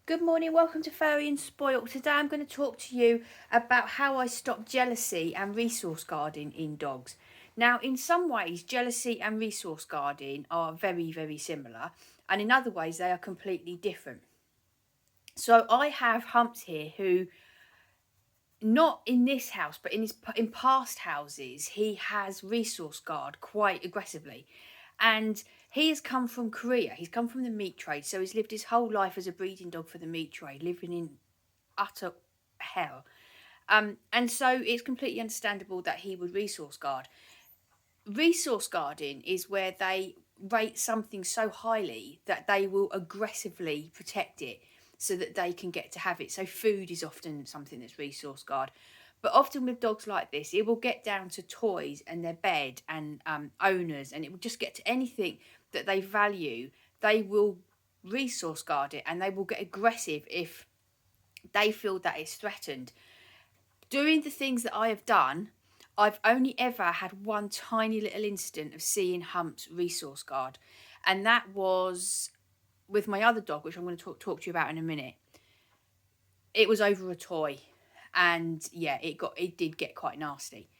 Good morning, welcome to Furry and Spoilt. Today I'm going to talk to you about how I stop jealousy and resource guarding in dogs. Now, in some ways, jealousy and resource guarding are very, very similar, and in other ways, they are completely different. So I have Humps here who, not in this house, but in past houses, he has resource guard quite aggressively. And he has come from Korea. He's come from the meat trade. So he's lived his whole life as a breeding dog for the meat trade, living in utter hell. And so it's completely understandable that he would resource guard. Resource guarding is where they rate something so highly that they will aggressively protect it so that they can get to have it. So food is often something that's resource guard. But often with dogs like this, it will get down to toys and their bed and owners, and it will just get to anything that they value. They will resource guard it, and they will get aggressive if they feel that it's threatened. Doing the things that I have done, I've only ever had one tiny little incident of seeing Humps resource guard, and that was with my other dog, which I'm going to talk to you about in a minute. It was over a toy. And yeah, it did get quite nasty,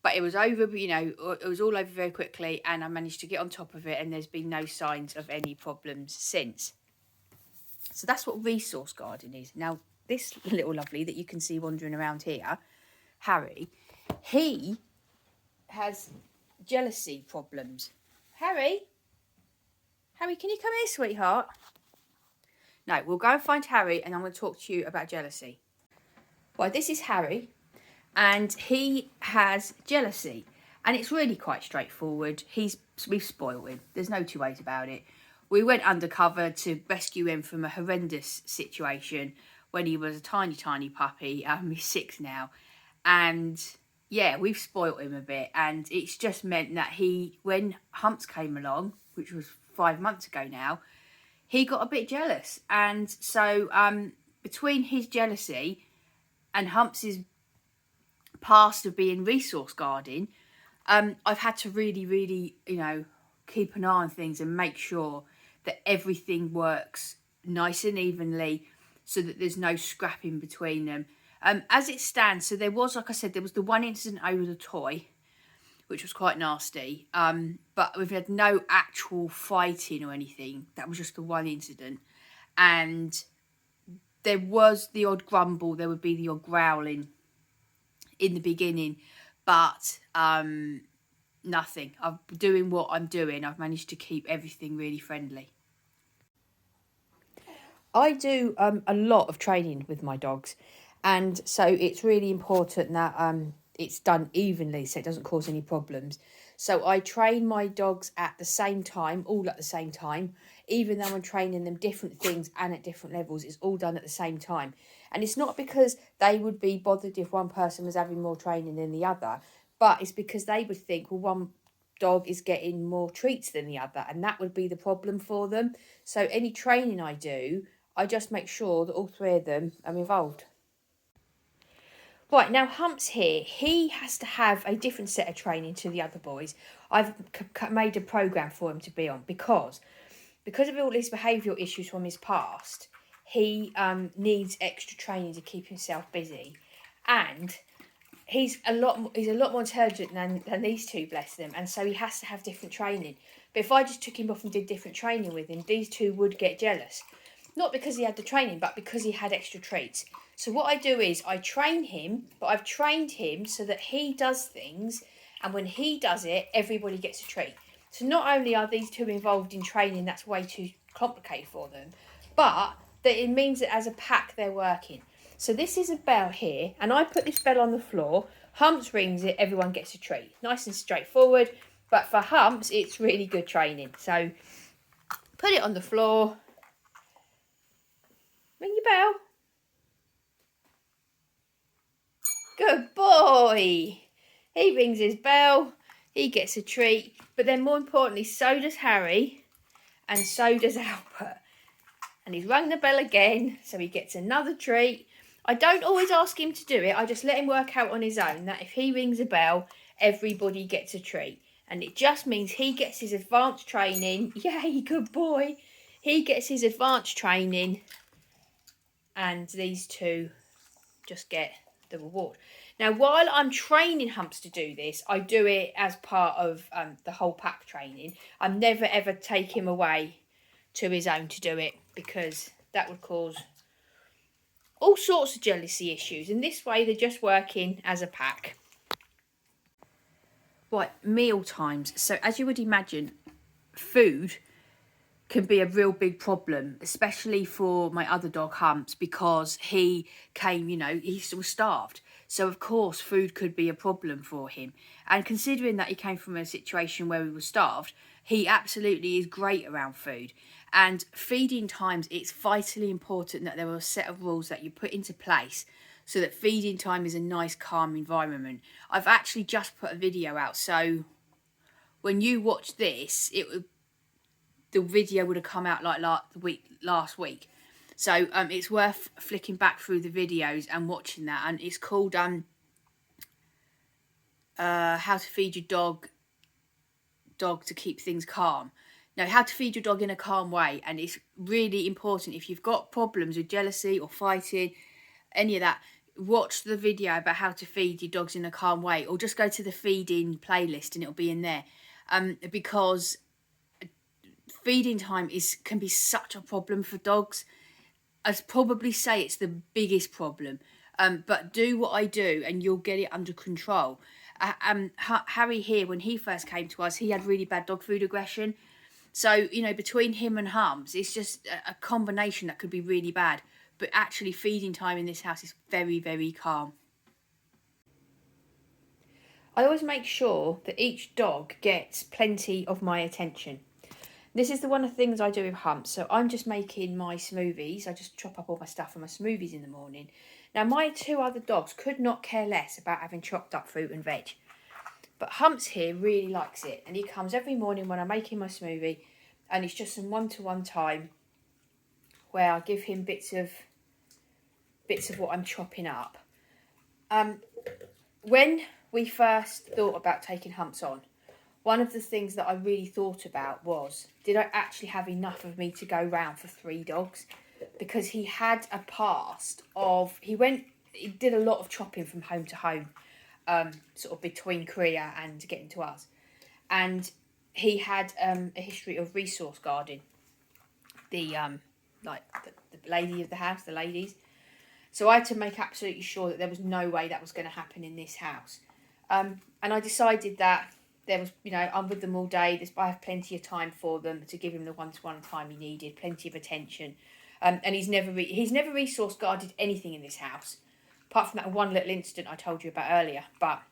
but it was over, it was all over very quickly, and I managed to get on top of it, and there's been no signs of any problems since. So that's what resource guarding is. Now, this little lovely that you can see wandering around here, Harry, he has jealousy problems. Harry, can you come here, sweetheart? No, we'll go and find Harry, and I'm going to talk to you about jealousy. Well, this is Harry, and he has jealousy, and it's really quite straightforward. We've spoiled him. There's no two ways about it. We went undercover to rescue him from a horrendous situation when he was a tiny, tiny puppy. He's 6 now, and yeah, we've spoiled him a bit, and it's just meant that when Humps came along, which was 5 months ago now, he got a bit jealous, and so between his jealousy and Humps's past of being resource guarding, I've had to really, really, keep an eye on things and make sure that everything works nice and evenly so that there's no scrapping between them. As it stands, so there was, like I said, there was the one incident over the toy, which was quite nasty, but we've had no actual fighting or anything. That was just the one incident. And there was the odd grumble, there would be the odd growling in the beginning, but nothing. I'm doing what I'm doing. I've managed to keep everything really friendly. I do a lot of training with my dogs, and so it's really important that it's done evenly so it doesn't cause any problems. So I train my dogs at the same time, all at the same time, even though I'm training them different things and at different levels. It's all done at the same time. And it's not because they would be bothered if one person was having more training than the other, but it's because they would think, well, one dog is getting more treats than the other, and that would be the problem for them. So any training I do, I just make sure that all 3 of them are involved. Right, now Humps here, he has to have a different set of training to the other boys. I've made a programme for him to be on because of all these behavioural issues from his past, he needs extra training to keep himself busy. And he's a lot more intelligent than these two, bless them, and so he has to have different training. But if I just took him off and did different training with him, these two would get jealous. Not because he had the training, but because he had extra treats. So what I do is I train him, but I've trained him so that he does things, and when he does it, everybody gets a treat. So not only are these two involved in training that's way too complicated for them, but that it means that as a pack they're working. So this is a bell here, and I put this bell on the floor. Humps rings it, everyone gets a treat. Nice and straightforward, but for Humps, it's really good training. So put it on the floor. Ring your bell. Good boy. He rings his bell. He gets a treat. But then more importantly, so does Harry. And so does Albert. And he's rung the bell again. So he gets another treat. I don't always ask him to do it. I just let him work out on his own that if he rings a bell, everybody gets a treat. And it just means he gets his advanced training. Yay, good boy. He gets his advanced training and these two just get the reward. Now, while I'm training Humps to do this, I do it as part of the whole pack training. I'm never ever take him away to his own to do it, because that would cause all sorts of jealousy issues. In this way, they're just working as a pack. Right, meal times. So as you would imagine, food can be a real big problem, especially for my other dog Humps, because he came, you know, he was starved. So of course food could be a problem for him. And considering that he came from a situation where he was starved, he absolutely is great around food. And feeding times, it's vitally important that there are a set of rules that you put into place so that feeding time is a nice, calm environment. I've actually just put a video out, so when you watch this, the video would have come out like last week. So it's worth flicking back through the videos and watching that. And it's called How to Feed Your Dog to Keep Things Calm. Now, how to feed your dog in a calm way. And it's really important, if you've got problems with jealousy or fighting, any of that, watch the video about how to feed your dogs in a calm way, or just go to the feeding playlist and it'll be in there. Because feeding time can be such a problem for dogs. I'd probably say it's the biggest problem. But do what I do and you'll get it under control. Harry here, when he first came to us, he had really bad dog food aggression. So, you know, between him and Humps, it's just a combination that could be really bad. But actually feeding time in this house is very, very calm. I always make sure that each dog gets plenty of my attention. This is one of the things I do with Humps. So I'm just making my smoothies. I just chop up all my stuff for my smoothies in the morning. Now, my two other dogs could not care less about having chopped up fruit and veg. But Humps here really likes it. And he comes every morning when I'm making my smoothie. And it's just some one-to-one time where I give him bits of what I'm chopping up. When we first thought about taking Humps on, one of the things that I really thought about was, did I actually have enough of me to go round for 3 dogs? Because he had a past of, he did a lot of chopping from home to home, sort of between Korea and getting to us. And he had a history of resource guarding, the lady of the house, the ladies. So I had to make absolutely sure that there was no way that was going to happen in this house. And I decided that there was, you know, I'm with them all day. I have plenty of time for them to give him the one-to-one time he needed, plenty of attention. And he's never resource guarded anything in this house, apart from that one little incident I told you about earlier. But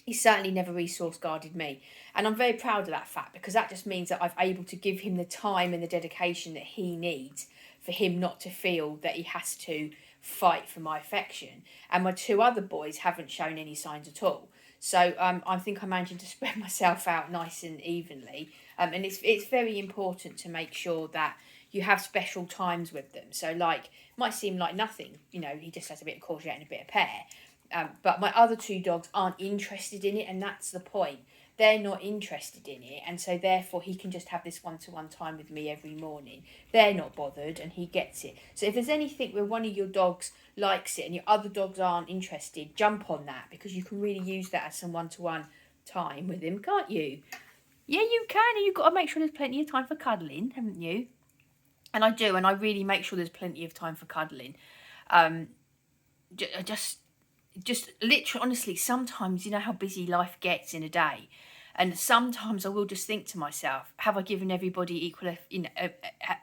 he certainly never resource guarded me. And I'm very proud of that fact, because that just means that I've able to give him the time and the dedication that he needs for him not to feel that he has to fight for my affection. And my 2 other boys haven't shown any signs at all. So I think I'm managing to spread myself out nice and evenly. And it's very important to make sure that you have special times with them. So, like, it might seem like nothing, you know, he just has a bit of courgette and a bit of pear. But my other 2 dogs aren't interested in it, and that's the point. They're not interested in it, and so therefore he can just have this one-to-one time with me every morning. They're not bothered, and he gets it. So if there's anything where one of your dogs likes it and your other dogs aren't interested, jump on that, because you can really use that as some one-to-one time with him, can't you? Yeah, you can, and you've got to make sure there's plenty of time for cuddling, haven't you? And I do, and I really make sure there's plenty of time for cuddling. Just literally, honestly, sometimes, you know how busy life gets in a day, and sometimes I will just think to myself, have I given everybody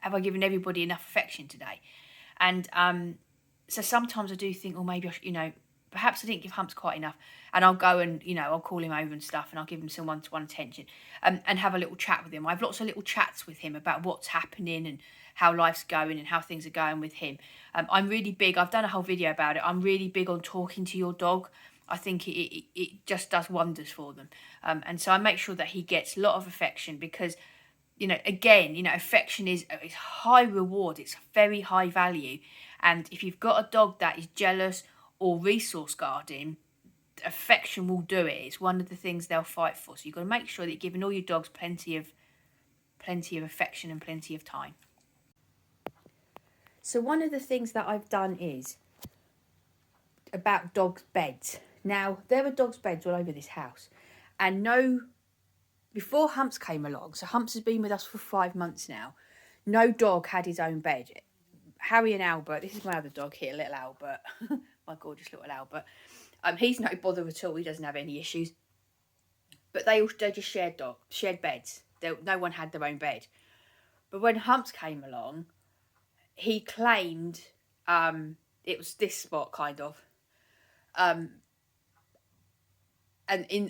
have I given everybody enough affection today? And so sometimes I do think, oh, maybe perhaps I didn't give Humps quite enough, and I'll go and, I'll call him over and stuff, and I'll give him some one-to-one attention, and have a little chat with him. I have lots of little chats with him about what's happening and how life's going and how things are going with him. I'm really big, I've done a whole video about it, I'm really big on talking to your dog. I think it just does wonders for them. And so I make sure that he gets a lot of affection, because, again, affection is high reward, it's very high value. And if you've got a dog that is jealous or resource guarding, affection will do it. It's one of the things they'll fight for. So you've got to make sure that you're giving all your dogs plenty of affection and plenty of time. So one of the things that I've done is about dogs' beds. Now, there are dogs' beds all over this house. And before Humps came along, so Humps has been with us for 5 months now, no dog had his own bed. Harry and Albert, this is my other dog here, little Albert, my gorgeous little Albert. He's no bother at all, he doesn't have any issues. But they just shared beds. No one had their own bed. But when Humps came along, he claimed it was this spot kind of. And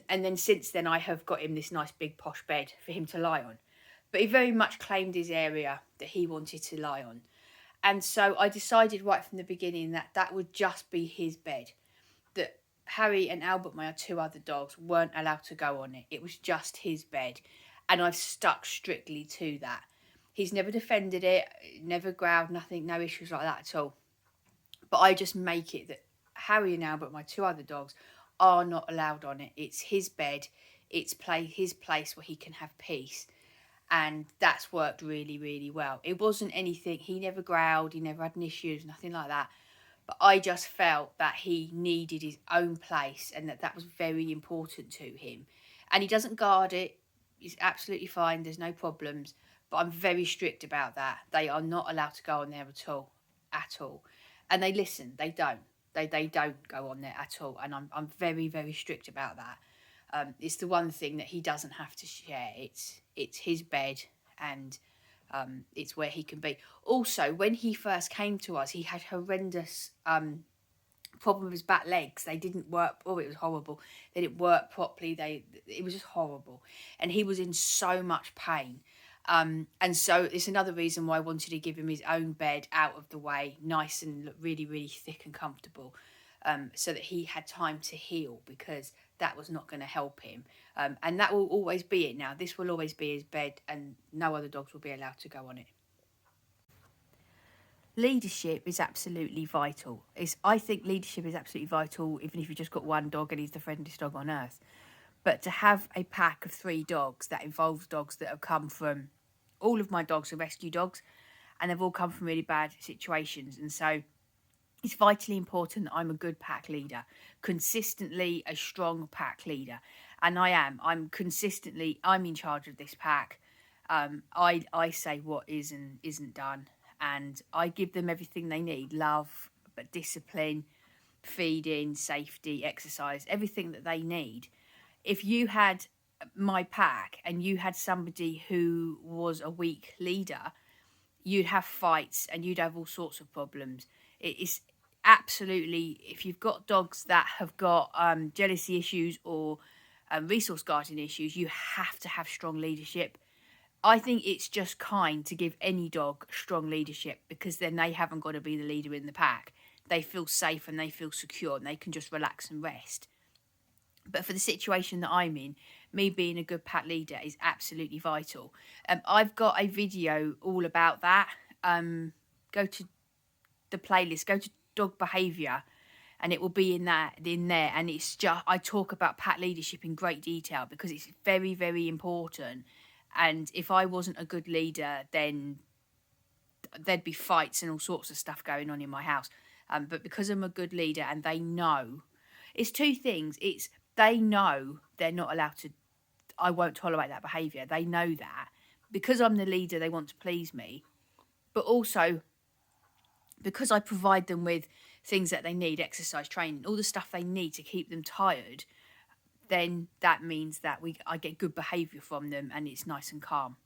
then since then I have got him this nice big posh bed for him to lie on. But he very much claimed his area that he wanted to lie on. And so I decided right from the beginning that would just be his bed. That Harry and Albert, my 2 other dogs, weren't allowed to go on it. It was just his bed. And I've stuck strictly to that. He's never defended it, never growled, nothing, no issues like that at all. But I just make it that Harry and Albert, my 2 other dogs, are not allowed on it. It's his bed. It's his place where he can have peace. And that's worked really, really well. It wasn't anything, he never growled, he never had any issues, nothing like that. But I just felt that he needed his own place and that was very important to him. And he doesn't guard it. He's absolutely fine. There's no problems. But I'm very strict about that. They are not allowed to go on there at all. At all. And they listen. They don't. They don't go on there at all. And I'm very, very strict about that. It's the one thing that he doesn't have to share. It's his bed and it's where he can be. Also, when he first came to us, he had horrendous problem with his back legs. They didn't work. Oh, it was horrible. They didn't work properly. It was just horrible. And he was in so much pain. And so it's another reason why I wanted to give him his own bed out of the way, nice and really, really thick and comfortable, so that he had time to heal, because that was not going to help him. And that will always be it now. This will always be his bed and no other dogs will be allowed to go on it. Leadership is absolutely vital. I think leadership is absolutely vital, even if you've just got one dog and he's the friendliest dog on earth. But to have a pack of 3 dogs, that involves dogs that have come from, all of my dogs are rescue dogs, and they've all come from really bad situations. And so it's vitally important that I'm a good pack leader, consistently a strong pack leader. And I am. I'm in charge of this pack. I say what is and isn't done. And I give them everything they need, love, but discipline, feeding, safety, exercise, everything that they need. If you had my pack and you had somebody who was a weak leader, you'd have fights and you'd have all sorts of problems. It is absolutely, if you've got dogs that have got jealousy issues or resource guarding issues, you have to have strong leadership. I think it's just kind to give any dog strong leadership, because then they haven't got to be the leader in the pack. They feel safe and they feel secure and they can just relax and rest. But for the situation that I'm in, me being a good pack leader is absolutely vital. I've got a video all about that. Go to the playlist, go to dog behaviour, and it will be in there. And it's just, I talk about pack leadership in great detail because it's very, very important. And if I wasn't a good leader, then there'd be fights and all sorts of stuff going on in my house. But because I'm a good leader and they know, it's 2 things. It's they know they're not allowed to, I won't tolerate that behaviour. They know that. Because I'm the leader, they want to please me. But also, because I provide them with things that they need, exercise, training, all the stuff they need to keep them tired, then that means that I get good behaviour from them and it's nice and calm.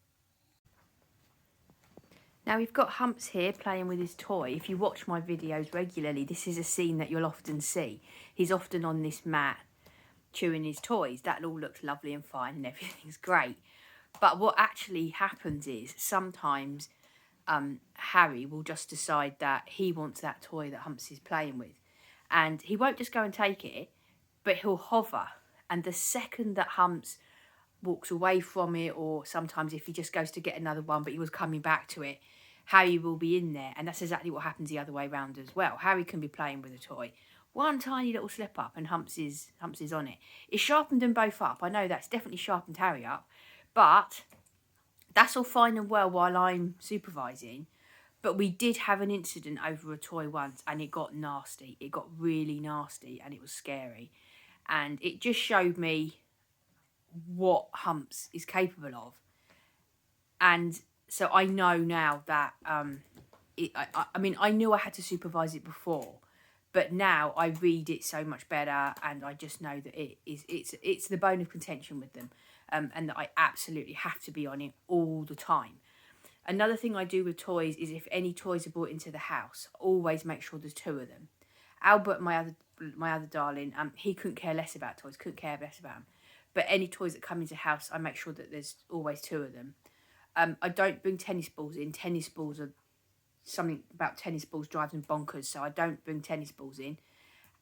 Now we've got Humps here playing with his toy. If you watch my videos regularly, this is a scene that you'll often see. He's often on this mat chewing his toys. That all looks lovely and fine and everything's great. But what actually happens is sometimes Harry will just decide that he wants that toy that Humps is playing with. And he won't just go and take it, but he'll hover. And the second that Humps walks away from it, or sometimes if he just goes to get another one but he was coming back to it, Harry will be in there. And that's exactly what happens the other way around as well. Harry can be playing with a toy, one tiny little slip up, and Humps is on it. It's sharpened them both up. I know that's definitely sharpened Harry up, but that's all fine and well while I'm supervising. But we did have an incident over a toy once, and it got nasty. It got really nasty, and it was scary. And it just showed me what Humps is capable of. And so I know now that, I mean, I knew I had to supervise it before, but now I read it so much better, and I just know that it's the bone of contention with them, and that I absolutely have to be on it all the time. Another thing I do with toys is if any toys are brought into the house, always make sure there's 2 of them. Albert, my other darling, he couldn't care less about toys, couldn't care less about them. But any toys that come into the house, I make sure that there's always 2 of them. I don't bring tennis balls in. Tennis balls are something about tennis balls drives them bonkers, so I don't bring tennis balls in.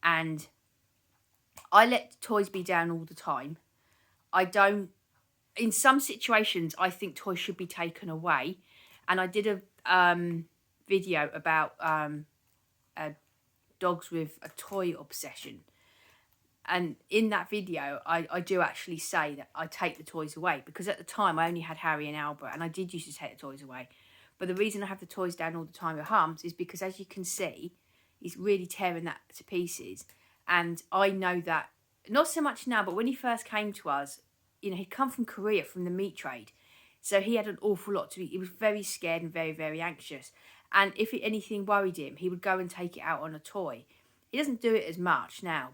And I let toys be down all the time. I don't. In some situations, I think toys should be taken away. And I did a video about dogs with a toy obsession. And in that video, I do actually say that I take the toys away. Because at the time, I only had Harry and Albert. And I did used to take the toys away. But the reason I have the toys down all the time with Humps is because, as you can see, he's really tearing that to pieces. And I know that, not so much now, but when he first came to us, you know, he'd come from Korea, from the meat trade. So he had an awful lot to eat. He was very scared and very, very anxious. And if anything worried him, he would go and take it out on a toy. He doesn't do it as much now,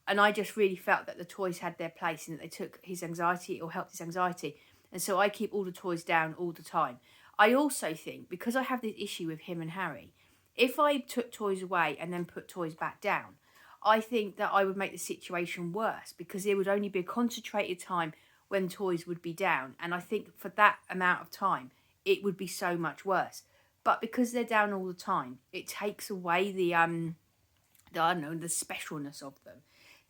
and I just really felt that the toys had their place and that they took his anxiety or helped his anxiety. And so I keep all the toys down all the time. I also think, because I have this issue with him and Harry, if I took toys away and then put toys back down, I think that I would make the situation worse, because there would only be a concentrated time when toys would be down. And I think for that amount of time, it would be so much worse. But because they're down all the time, it takes away the I don't know, the specialness of them.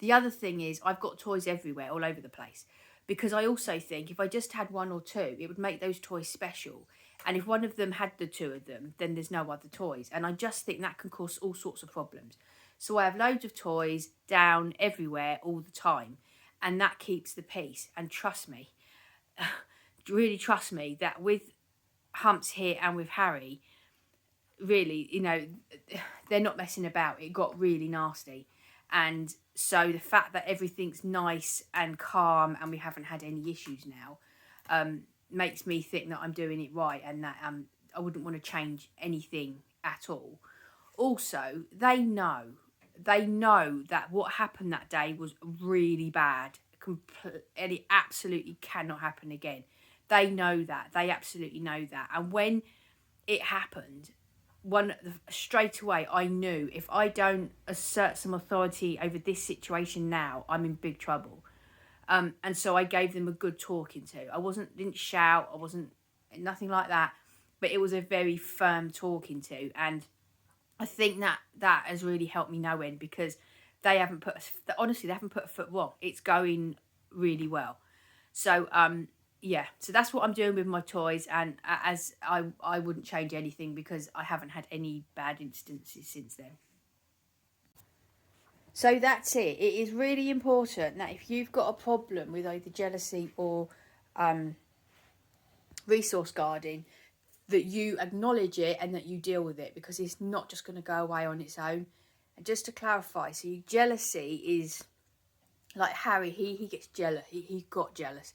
The other thing is, I've got toys everywhere, all over the place. Because I also think if I just had 1 or 2, it would make those toys special. And if one of them had the 2 of them, then there's no other toys. And I just think that can cause all sorts of problems. So I have loads of toys down everywhere all the time. And that keeps the peace. And trust me, really trust me, that with Humps here and with Harry, really, you know, they're not messing about. It got really nasty. And so the fact that everything's nice and calm and we haven't had any issues now makes me think that I'm doing it right, and that I wouldn't want to change anything at all. Also, they know that what happened that day was really bad. And it absolutely cannot happen again. They know that. They absolutely know that. And when it happened, straight away I knew, if I don't assert some authority over this situation now, I'm in big trouble. And so I gave them a good talking to. Didn't shout, I wasn't nothing like that, but it was a very firm talking to. And I think that has really helped me no end, because they haven't put a foot wrong. It's going really well. So yeah, so that's what I'm doing with my toys, and as I wouldn't change anything, because I haven't had any bad instances since then. So that's it. It is really important that if you've got a problem with either jealousy or resource guarding, that you acknowledge it and that you deal with it, because it's not just going to go away on its own. And just to clarify, so jealousy is like Harry, he gets jealous, he got jealous.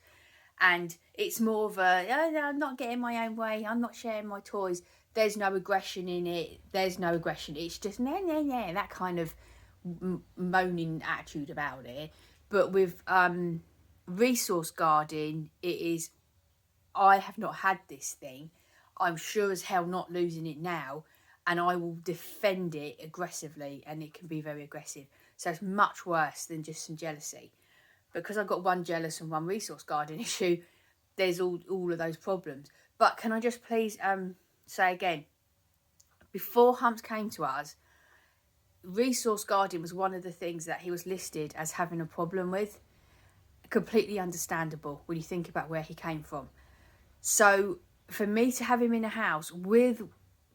And it's more of a, oh, I'm not getting my own way, I'm not sharing my toys. There's no aggression in it. There's no aggression. It's just, nah, that kind of moaning attitude about it. But with resource guarding, it is, I have not had this thing. I'm sure as hell not losing it now. And I will defend it aggressively, and it can be very aggressive. So it's much worse than just some jealousy. Because I've got one jealous and one resource guarding issue, there's all of those problems. But can I just please say again, before Humps came to us, resource guarding was one of the things that he was listed as having a problem with. Completely understandable when you think about where he came from. So for me to have him in a house with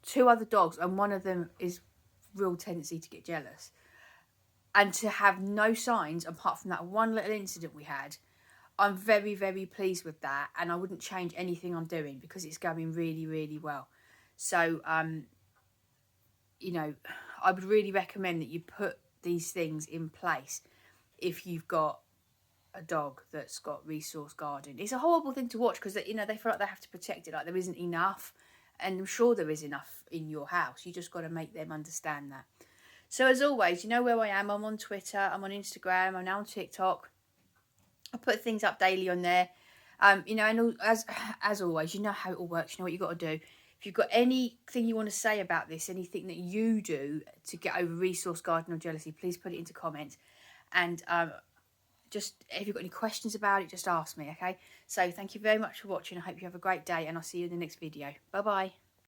2 other dogs, and one of them is real tendency to get jealous, and to have no signs apart from that one little incident we had, I'm very, very pleased with that. And I wouldn't change anything I'm doing, because it's going really, really well. So, you know, I would really recommend that you put these things in place if you've got a dog that's got resource guarding. It's a horrible thing to watch because, you know, they feel like they have to protect it, like there isn't enough. And I'm sure there is enough in your house. You just got to make them understand that. So as always, you know where I am. I'm on Twitter, I'm on Instagram, I'm now on TikTok. I put things up daily on there. You know, and as always, you know how it all works. You know what you got to do. If you've got anything you want to say about this, anything that you do to get over resource guarding or jealousy, please put it into comments. And just if you've got any questions about it, just ask me, okay? So thank you very much for watching. I hope you have a great day, and I'll see you in the next video. Bye bye.